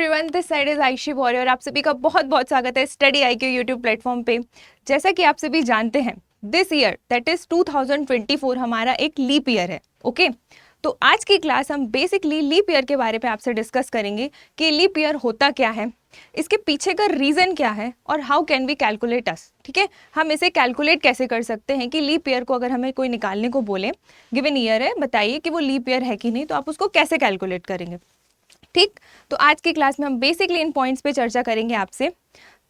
Everyone, this side is Aishi Warrier और आप सभी का बहुत बहुत स्वागत है स्टडी IQ यूट्यूब प्लेटफॉर्म पे। जैसा कि आप सभी जानते हैं, दिस ईयर दैट इज 2024 हमारा एक लीप ईयर है। ओके तो आज की क्लास हम बेसिकली लीप ईयर के बारे में आपसे डिस्कस करेंगे कि लीप ईयर होता क्या है, इसके पीछे का रीज़न क्या है और हाउ कैन वी कैलकुलेट अस। ठीक है, हम इसे कैलकुलेट कैसे कर सकते हैं कि लीप ईयर को अगर हमें कोई निकालने को बोले, गिवन ईयर है, बताइए कि वो लीप ईयर है कि नहीं, तो आप उसको कैसे कैलकुलेट करेंगे। ठीक, तो आज की क्लास में हम बेसिकली इन पॉइंट्स पे चर्चा करेंगे आपसे।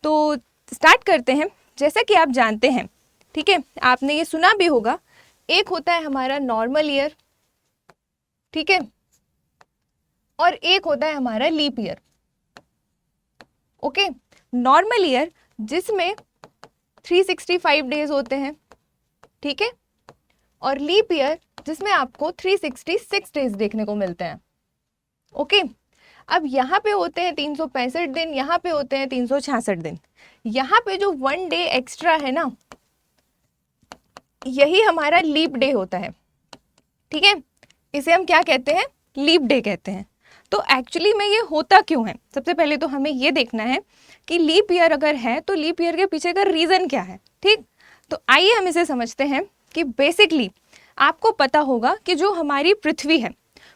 तो स्टार्ट करते हैं। जैसा कि आप जानते हैं, ठीक है, आपने ये सुना भी होगा, एक होता है हमारा नॉर्मल ईयर, ठीक है, और एक होता है हमारा leap year. Okay, normal year जिसमें 365 डेज होते हैं, ठीक है, और लीप ईयर जिसमें आपको 366 डेज देखने को मिलते हैं। ओके, अब यहाँ पे होते हैं 365 दिन, यहाँ पे होते हैं 366 दिन। यहाँ पे जो 1 डे एक्स्ट्रा है ना, यही हमारा लीप डे होता है। ठीक है, इसे हम क्या कहते हैं, लीप डे कहते हैं। तो एक्चुअली में ये होता क्यों है, सबसे पहले तो हमें ये देखना है कि लीप ईयर अगर है तो लीप ईयर के पीछे का रीज़न क्या है। ठीक, तो आइए हम इसे समझते हैं कि बेसिकली आपको पता होगा कि जो हमारी पृथ्वी है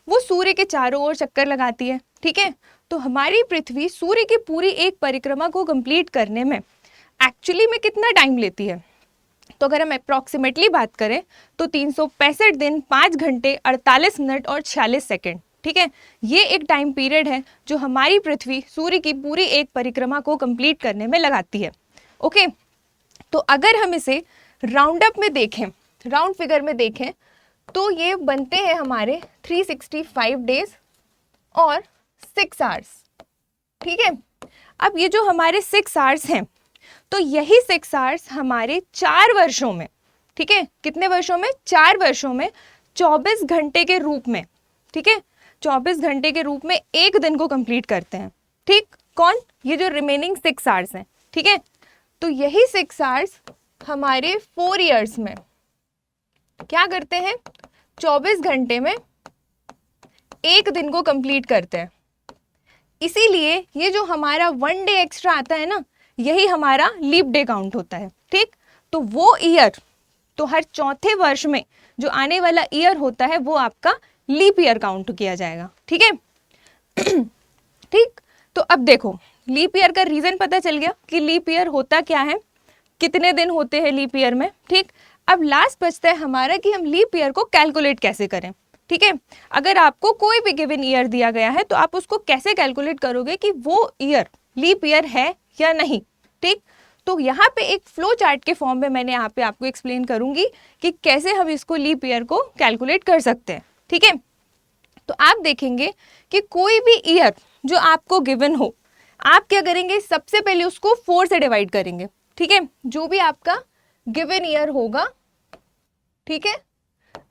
वो सूर्य के चारों ओर चक्कर लगाती है। ठीक है, तो हमारी पृथ्वी सूर्य की पूरी एक परिक्रमा को कंप्लीट करने में एक्चुअली में कितना टाइम लेती है, तो अगर हम अप्रॉक्सीमेटली बात करें तो 365 दिन, 5 घंटे, 48 मिनट और 46 सेकेंड। ठीक है, ये एक टाइम पीरियड है जो हमारी पृथ्वी सूर्य की पूरी एक परिक्रमा को कंप्लीट करने में लगाती है। ओके, तो अगर हम इसे राउंड अप में देखें, राउंड फिगर में देखें, तो ये बनते हैं हमारे 365 डेज और 6 आवर्स। ठीक है, अब ये जो हमारे 6 आवर्स हैं, तो यही 6 आवर्स हमारे 4 वर्षों में, ठीक है, कितने वर्षों में, 4 वर्षों में 24 घंटे के रूप में, ठीक है, 24 घंटे के रूप में एक दिन को कंप्लीट करते हैं। ठीक, कौन, ये जो रिमेनिंग 6 आवर्स हैं। ठीक है, तो यही 6 आवर्स हमारे 4 ईयर्स में क्या करते हैं, 24 घंटे में एक दिन को कंप्लीट करते हैं। इसीलिए ये जो हमारा 1 डे एक्स्ट्रा आता है ना, यही हमारा लीप डे काउंट होता है। ठीक, तो वो ईयर, तो हर चौथे वर्ष में जो आने वाला ईयर होता है वो आपका लीप ईयर काउंट किया जाएगा। ठीक है ठीक, तो अब देखो, लीप ईयर का रीजन पता चल गया कि लीप ईयर होता क्या है, कितने दिन होते हैं लीप ईयर में। ठीक, अब लास्ट बचता है हमारा कि हम लीप ईयर को कैलकुलेट कैसे करें। ठीक है, अगर आपको कोई भी गिवन ईयर दिया गया है तो आप उसको कैसे कैलकुलेट करोगे कि वो ईयर लीप ईयर है या नहीं। ठीक, तो यहाँ पे एक फ्लो चार्ट के फॉर्म में मैंने यहाँ पे आपको एक्सप्लेन करूंगी कि कैसे हम इसको लीप ईयर को कैलकुलेट कर सकते हैं। ठीक है, तो आप देखेंगे कि कोई भी ईयर जो आपको गिवन हो, आप क्या करेंगे, सबसे पहले उसको 4 से डिवाइड करेंगे। ठीक है, जो भी आपका गिवन ईयर होगा, ठीक है,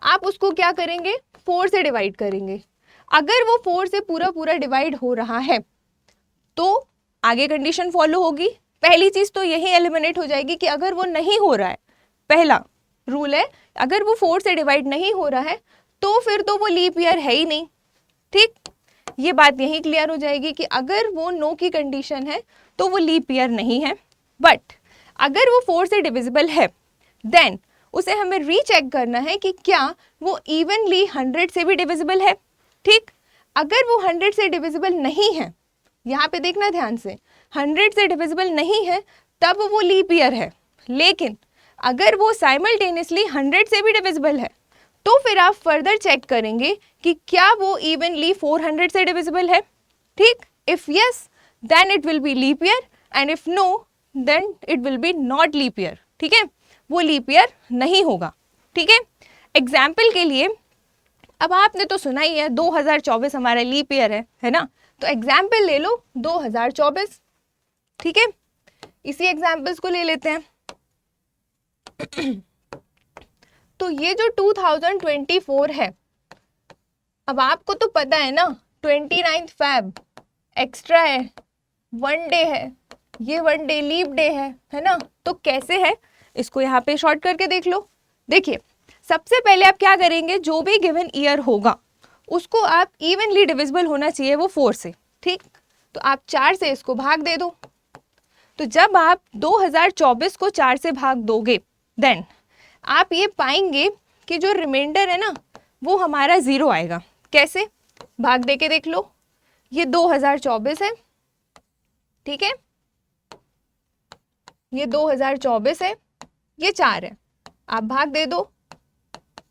आप उसको क्या करेंगे, 4 से डिवाइड करेंगे। अगर वो 4 से पूरा पूरा डिवाइड हो रहा है तो आगे कंडीशन फॉलो होगी। पहली चीज तो यही एलिमिनेट हो जाएगी कि अगर वो नहीं हो रहा है, पहला रूल है, अगर वो 4 से डिवाइड नहीं हो रहा है तो फिर तो वो लीप ईयर है ही नहीं। ठीक, ये बात यही क्लियर हो जाएगी कि अगर वो नो की कंडीशन है तो वो लीप ईयर नहीं है। बट अगर वो 4 से डिविजिबल है, देन उसे हमें रीचेक करना है कि क्या वो इवनली 100 से भी डिविजिबल है। ठीक, अगर वो 100 से डिविजिबल नहीं है, यहाँ पे देखना ध्यान से, 100 से डिविजिबल नहीं है तब वो लीप ईयर है। लेकिन अगर वो साइमल्टेनियसली 100 से भी डिविजिबल है तो फिर आप फर्दर चेक करेंगे कि क्या वो इवनली 400 से डिविजिबल है। ठीक, if yes then it will be leap year and if no then it will be not leap year. ठीक है, वो लीप ईयर नहीं होगा। ठीक है, एग्जाम्पल के लिए, अब आपने तो सुना ही है 2024 हमारा लीप ईयर है ना, तो एग्जाम्पल ले लो 2024। ठीक है, इसी एग्जाम्पल्स को ले लेते हैं। तो ये जो 2024 है, अब आपको तो पता है ना 29 Feb एक्स्ट्रा है, 1 डे है, ये 1 डे लीप डे है ना, तो कैसे है, इसको यहाँ पे शॉर्ट करके देख लो। देखिए, सबसे पहले आप क्या करेंगे, जो भी गिवन ईयर होगा उसको आप इवनली डिविजिबल होना चाहिए वो 4 से। ठीक, तो आप 4 से इसको भाग दे दो। तो जब आप 2024 को 4 से भाग दोगे देन आप ये पाएंगे कि जो रिमाइंडर है ना वो हमारा 0 आएगा। कैसे? भाग दे के देख लो, ये 2024 है, ठीक है, ये 2024 है, ये 4 है, आप भाग दे दो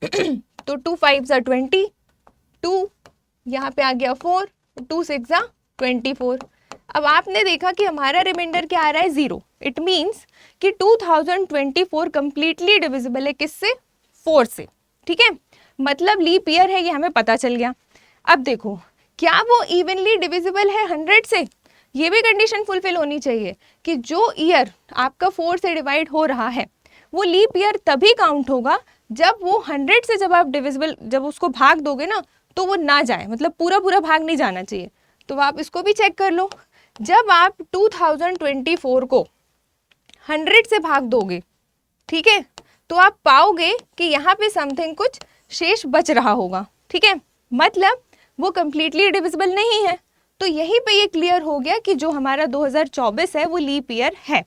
तो 2 5 ज़ा 20, 2 यहाँ पे आ गया 4, 2 6 ज़ा 24। अब आपने देखा कि हमारा रिमाइंडर क्या आ रहा है 0। इट मीन्स कि 2024 कंप्लीटली डिविजिबल है किससे? 4 से, ठीक है, मतलब लीप ईयर है, ये हमें पता चल गया। अब देखो क्या वो इवनली डिविजिबल है 100 से? ये भी कंडीशन फुलफिल होनी चाहिए कि जो ईयर आपका 4 से डिवाइड हो रहा है वो लीप ईयर तभी काउंट होगा जब वो 100 से जब आप डिविजिबल जब उसको भाग दोगे ना तो वो ना जाए, मतलब पूरा पूरा भाग नहीं जाना चाहिए। तो आप इसको भी चेक कर लो, जब आप 2024 को 100 से भाग दोगे, ठीक है, तो आप पाओगे कि यहाँ पे समथिंग कुछ शेष बच रहा होगा, ठीक है, मतलब वो कंप्लीटली डिविजिबल नहीं है। तो यहीं पे ये क्लियर हो गया कि जो हमारा 2024 है वो लीप ईयर है,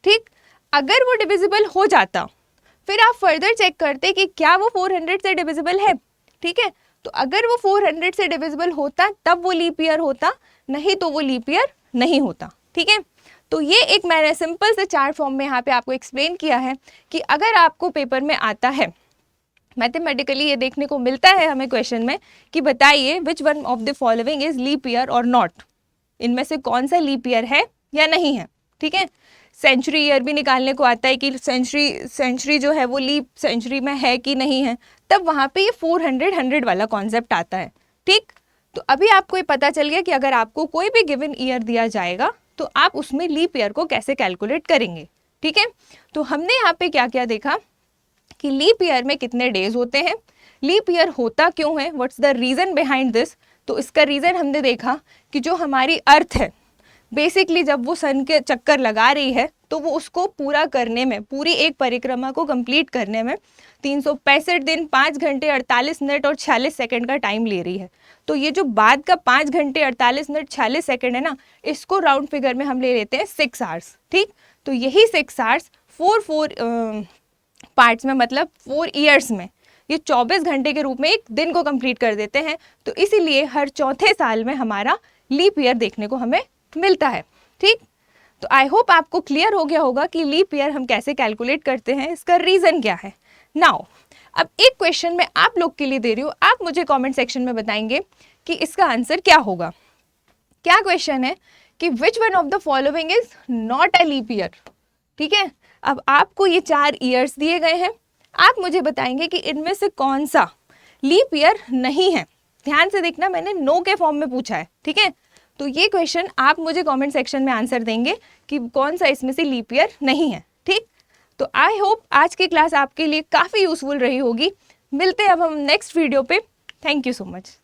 ठीक। अगर वो डिविजिबल हो जाता फिर आप फर्दर चेक करते कि क्या वो 400 से डिविजिबल है, ठीक है, तो अगर वो 400 से डिविजिबल होता तब वो लीप ईयर होता, नहीं तो वो लीप ईयर नहीं होता, ठीक है। तो ये एक मैंने सिंपल से चार्ट फॉर्म में यहाँ पे आपको एक्सप्लेन किया है कि अगर आपको पेपर में आता है मैथमेटिकली ये देखने को मिलता है हमें क्वेश्चन में कि बताइए which one of the following is leap year और नॉट, इनमें से कौन सा लीप ईयर है या नहीं है, ठीक है। सेंचुरी ईयर भी निकालने को आता है कि सेंचुरी जो है वो लीप सेंचुरी में है कि नहीं है, तब वहाँ पे ये 400 वाला कॉन्सेप्ट आता है, ठीक। तो अभी आपको ये पता चल गया कि अगर आपको कोई भी गिवन ईयर दिया जाएगा तो आप उसमें लीप ईयर को कैसे कैलकुलेट करेंगे, ठीक है। तो हमने यहाँ पे क्या क्या देखा कि लीप ईयर में कितने डेज होते हैं, लीप ईयर होता क्यों है, what's the reason behind this. तो इसका रीज़न हमने देखा कि जो हमारी अर्थ है बेसिकली जब वो सन के चक्कर लगा रही है तो वो उसको पूरा करने में, पूरी एक परिक्रमा को कंप्लीट करने में 365 दिन 5 घंटे 48 मिनट और 46 सेकंड का टाइम ले रही है। तो ये जो बाद का 5 घंटे 48 मिनट 46 सेकंड है ना, इसको राउंड फिगर में हम ले लेते हैं 6 आवर्स, ठीक। तो यही 6 आवर्स 4 पार्ट्स में, मतलब 4 ईयर्स में ये 24 घंटे के रूप में एक दिन को कंप्लीट कर देते हैं। तो इसीलिए हर चौथे साल में हमारा लीप ईयर देखने को हमें मिलता है, ठीक। तो आई होप आपको क्लियर हो गया होगा कि लीप ईयर हम कैसे कैलकुलेट करते हैं, इसका रीज़न क्या है। नाउ अब एक क्वेश्चन मैं आप लोग के लिए दे रही हूँ, आप मुझे कमेंट सेक्शन में बताएंगे कि इसका आंसर क्या होगा। क्या क्वेश्चन है कि which one of the following is not a leap year, ठीक है। अब आपको ये 4 ईयर्स दिए गए हैं, आप मुझे बताएंगे कि इनमें से कौन सा लीप ईयर नहीं है। ध्यान से देखना, मैंने नो के फॉर्म में पूछा है, ठीक है। तो ये क्वेश्चन आप मुझे कमेंट सेक्शन में आंसर देंगे कि कौन सा इसमें से लीप ईयर नहीं है, ठीक। तो आई होप आज की क्लास आपके लिए काफ़ी यूजफुल रही होगी। मिलते हैं अब हम नेक्स्ट वीडियो पे। Thank you so much.